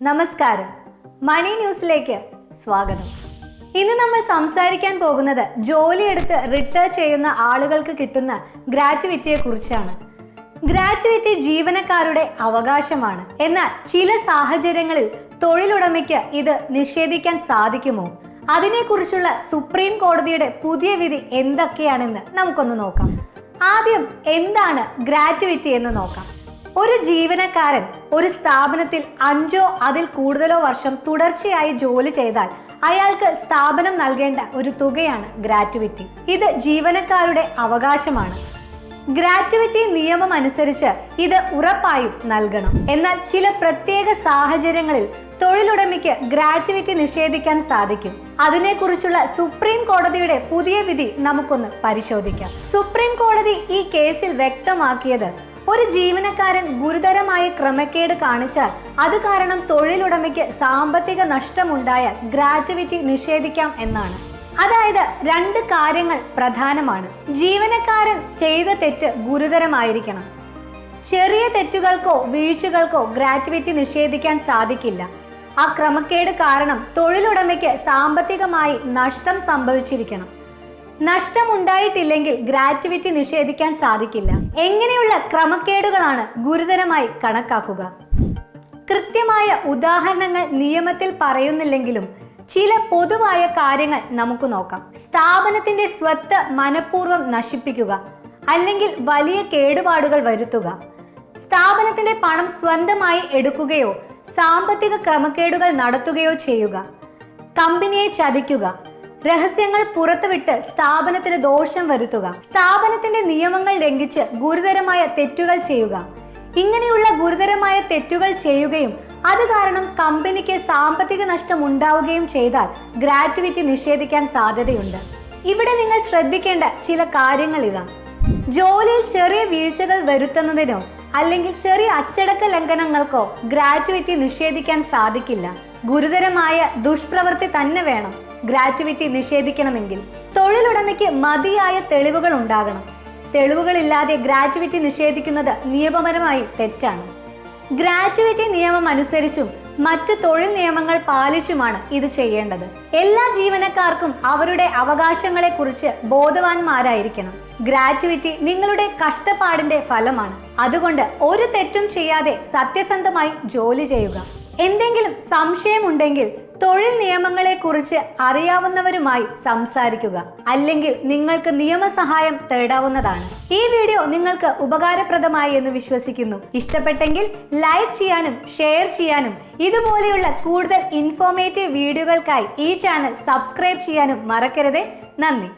നമസ്കാരം, മണി ന്യൂസിലേക്ക് സ്വാഗതം. ഇന്ന് നമ്മൾ സംസാരിക്കാൻ പോകുന്നത് ജോലിയെടുത്ത് റിട്ടയർ ചെയ്യുന്ന ആളുകൾക്ക് കിട്ടുന്ന ഗ്രാറ്റുവിറ്റിയെ കുറിച്ചാണ്. ഗ്രാറ്റുവിറ്റി ജീവനക്കാരുടെ അവകാശമാണ്. എന്നാൽ ചില സാഹചര്യങ്ങളിൽ തൊഴിലുടമയ്ക്ക് ഇത് നിഷേധിക്കാൻ സാധിക്കുമോ? അതിനെക്കുറിച്ചുള്ള സുപ്രീം കോടതിയുടെ പുതിയ വിധി എന്തൊക്കെയാണെന്ന് നമുക്കൊന്ന് നോക്കാം. ആദ്യം എന്താണ് ഗ്രാറ്റുവിറ്റി എന്ന് നോക്കാം. ഒരു ജീവനക്കാരൻ ഒരു സ്ഥാപനത്തിൽ 5 അതിൽ കൂടുതലോ വർഷം തുടർച്ചയായി ജോലി ചെയ്താൽ അയാൾക്ക് സ്ഥാപനം നൽകേണ്ട ഒരു തുകയാണ് ഗ്രാറ്റുവിറ്റി. ഇത് ജീവനക്കാരുടെ അവകാശമാണ്. ഗ്രാറ്റുവിറ്റി നിയമം അനുസരിച്ച് ഇത് ഉറപ്പായും നൽകണം. എന്നാൽ ചില പ്രത്യേക സാഹചര്യങ്ങളിൽ തൊഴിലുടമയ്ക്ക് ഗ്രാറ്റുവിറ്റി നിഷേധിക്കാൻ സാധിക്കും. അതിനെക്കുറിച്ചുള്ള സുപ്രീം കോടതിയുടെ പുതിയ വിധി നമുക്കൊന്ന് പരിശോധിക്കാം. സുപ്രീം കോടതി ഈ കേസിൽ വ്യക്തമാക്കിയത്, ഒരു ജീവനക്കാരൻ ഗുരുതരമായ ക്രമക്കേട് കാണിച്ചാൽ അത് കാരണം തൊഴിലുടമയ്ക്ക് സാമ്പത്തിക നഷ്ടമുണ്ടായാൽ ഗ്രാറ്റുവിറ്റി നിഷേധിക്കാം എന്നാണ്. അതായത് 2 കാര്യങ്ങൾ പ്രധാനമാണ്. ജീവനക്കാരൻ ചെയ്ത തെറ്റ് ഗുരുതരമായിരിക്കണം. ചെറിയ തെറ്റുകൾക്കോ വീഴ്ചകൾക്കോ ഗ്രാറ്റുവിറ്റി നിഷേധിക്കാൻ സാധിക്കില്ല. ആ ക്രമക്കേട് കാരണം തൊഴിലുടമയ്ക്ക് സാമ്പത്തികമായി നഷ്ടം സംഭവിച്ചിരിക്കണം. നഷ്ടമുണ്ടായിട്ടില്ലെങ്കിൽ ഗ്രാറ്റുവിറ്റി നിഷേധിക്കാൻ സാധിക്കില്ല. എങ്ങനെയുള്ള ക്രമക്കേടുകളാണ് ഗുരുതരമായി കണക്കാക്കുക? കൃത്യമായ ഉദാഹരണങ്ങൾ നിയമത്തിൽ പറയുന്നില്ലെങ്കിലും ചില പൊതുവായ കാര്യങ്ങൾ നമുക്ക് നോക്കാം. സ്ഥാപനത്തിന്റെ സ്വത്ത് മനഃപൂർവ്വം നശിപ്പിക്കുക, അല്ലെങ്കിൽ വലിയ കേടുപാടുകൾ വരുത്തുക, സ്ഥാപനത്തിന്റെ പണം സ്വന്തമായി എടുക്കുകയോ സാമ്പത്തിക ക്രമക്കേടുകൾ നടത്തുകയോ ചെയ്യുക, കമ്പനിയെ ചതിക്കുക, രഹസ്യങ്ങൾ പുറത്തുവിട്ട് സ്ഥാപനത്തിന് ദോഷം വരുത്തുക, സ്ഥാപനത്തിന്റെ നിയമങ്ങൾ ലംഘിച്ച് ഗുരുതരമായ തെറ്റുകൾ ചെയ്യുക. ഇങ്ങനെയുള്ള ഗുരുതരമായ തെറ്റുകൾ ചെയ്യുകയും അത് കാരണം കമ്പനിക്ക് സാമ്പത്തിക നഷ്ടം ഉണ്ടാവുകയും ചെയ്താൽ ഗ്രാറ്റുവിറ്റി നിഷേധിക്കാൻ സാധ്യതയുണ്ട്. ഇവിടെ നിങ്ങൾ ശ്രദ്ധിക്കേണ്ട ചില കാര്യങ്ങൾ ഇതാണ്. ജോലിയിൽ ചെറിയ വീഴ്ചകൾ വരുത്തുന്നതിനോ അല്ലെങ്കിൽ ചെറിയ അച്ചടക്ക ലംഘനങ്ങൾക്കോ ഗ്രാറ്റുവിറ്റി നിഷേധിക്കാൻ സാധിക്കില്ല. ഗുരുതരമായ ദുഷ്പ്രവൃത്തി തന്നെ വേണം ഗ്രാറ്റുവിറ്റി നിഷേധിക്കണമെങ്കിൽ. തൊഴിലുടമയ്ക്ക് മതിയായ തെളിവുകൾ ഉണ്ടാകണം. തെളിവുകളില്ലാതെ ഗ്രാറ്റുവിറ്റി നിഷേധിക്കുന്നത് നിയമപരമായി തെറ്റാണ്. ഗ്രാറ്റുവിറ്റി നിയമം അനുസരിച്ചും മറ്റു തൊഴിൽ നിയമങ്ങൾ പാലിച്ചുമാണ് ഇത് ചെയ്യേണ്ടത്. എല്ലാ ജീവനക്കാർക്കും അവരുടെ അവകാശങ്ങളെ കുറിച്ച് ബോധവാന്മാരായിരിക്കണം. ഗ്രാറ്റുവിറ്റി നിങ്ങളുടെ കഷ്ടപ്പാടിന്റെ ഫലമാണ്. അതുകൊണ്ട് ഒരു തെറ്റും ചെയ്യാതെ സത്യസന്ധമായി ജോലി ചെയ്യുക. എന്തെങ്കിലും സംശയമുണ്ടെങ്കിൽ തൊഴിൽ നിയമങ്ങളെ കുറിച്ച് അറിയാവുന്നവരുമായി സംസാരിക്കുക. അല്ലെങ്കിൽ നിങ്ങൾക്ക് നിയമസഹായം തേടാവുന്നതാണ്. ഈ വീഡിയോ നിങ്ങൾക്ക് ഉപകാരപ്രദമായി എന്ന് വിശ്വസിക്കുന്നു. ഇഷ്ടപ്പെട്ടെങ്കിൽ ലൈക്ക് ചെയ്യാനും ഷെയർ ചെയ്യാനും ഇതുപോലെയുള്ള കൂടുതൽ ഇൻഫോർമേറ്റീവ് വീഡിയോകൾക്കായി ഈ ചാനൽ സബ്സ്ക്രൈബ് ചെയ്യാനും മറക്കരുത്. നന്ദി.